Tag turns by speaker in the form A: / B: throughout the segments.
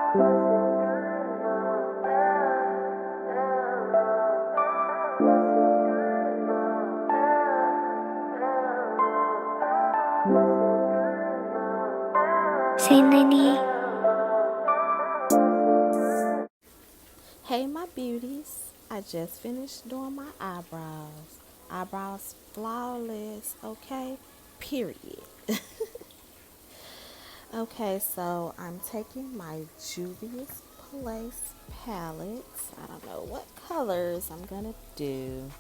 A: Say Nini.
B: Hey my beauties, I just finished doing my eyebrows. Eyebrows flawless, okay? Period. Okay, so I'm taking my Juvia's Place palettes. I don't know what colors I'm gonna do.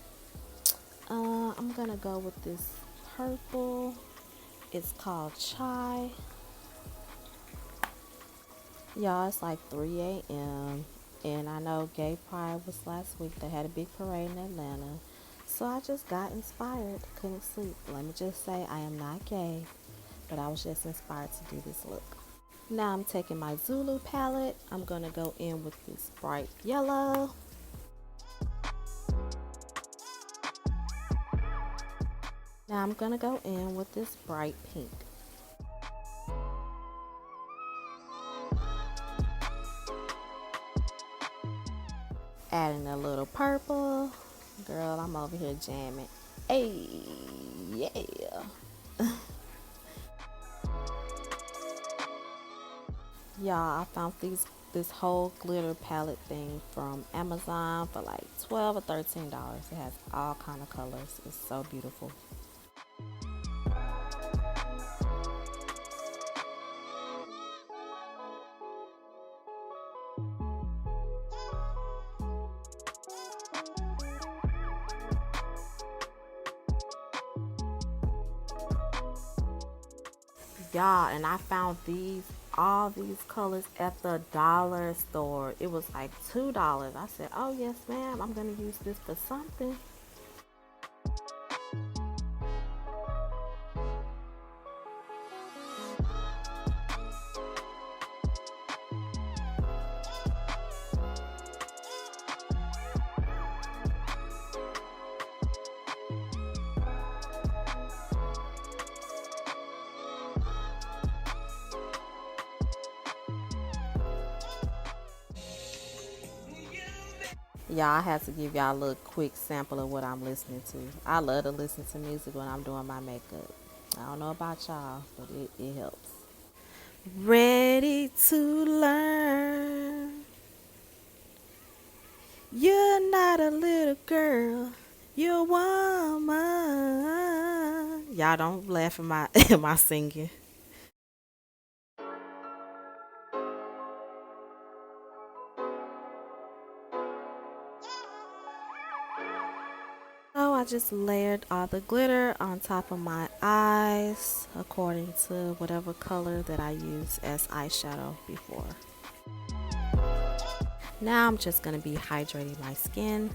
B: I'm gonna go with this purple. It's called Chai. Y'all, it's like 3 a.m. And I know Gay Pride was last week. They had a big parade in Atlanta. So I just got inspired. Couldn't sleep. Let me just say I am not gay, but I was just inspired to do this look. Now I'm taking my Zulu palette. I'm going to go in with this bright yellow. Now I'm going to go in with this bright pink. Adding a little purple. Girl, I'm over here jamming. Hey, yeah. Y'all, I found this whole glitter palette thing from Amazon for like $12 or $13. It has all kind of colors. It's so beautiful. Y'all, and I found all these colors at the dollar store. It was like $2. I said, oh yes ma'am, I'm gonna use this for something. Y'all, I had to give y'all a little quick sample of what I'm listening to. I love to listen to music when I'm doing my makeup. I don't know about y'all, but it helps. Ready to learn. You're not a little girl. You're a woman. Y'all don't laugh at my at my singing. So I just layered all the glitter on top of my eyes according to whatever color that I used as eyeshadow before. Now I'm just going to be hydrating my skin.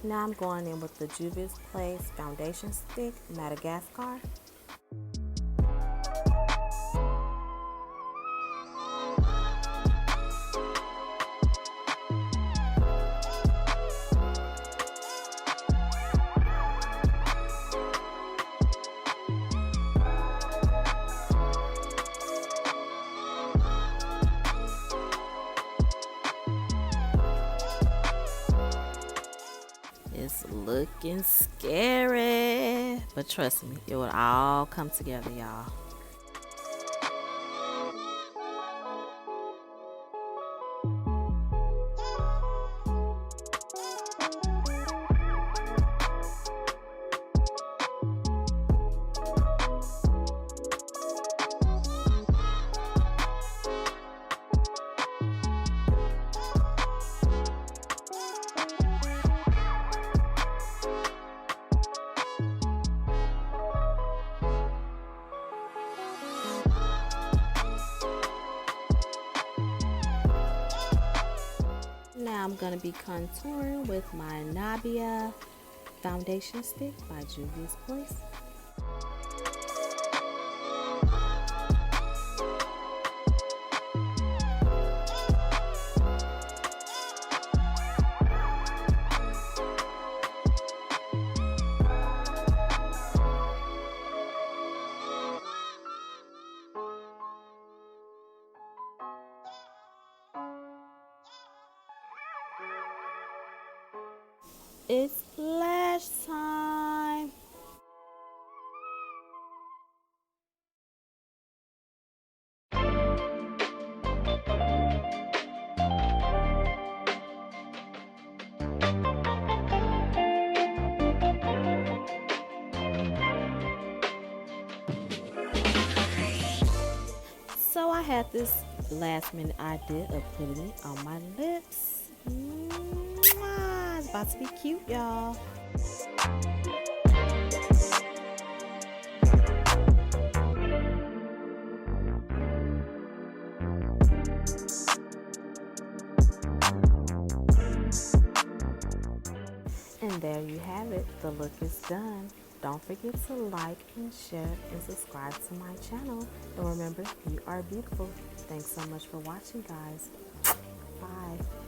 B: Now I'm going in with the Beauties Place foundation stick, Madagascar. It's looking scary, but trust me, it will all come together, y'all. now I'm going to be contouring with my Nabia foundation stick by Juvia's Place. It's lash time. So I had this last minute idea of putting it on my lips. Mwah! It's about to be cute, y'all. And there you have it. The look is done. Don't forget to like and share and subscribe to my channel. And remember, you are beautiful. Thanks so much for watching, guys. Bye.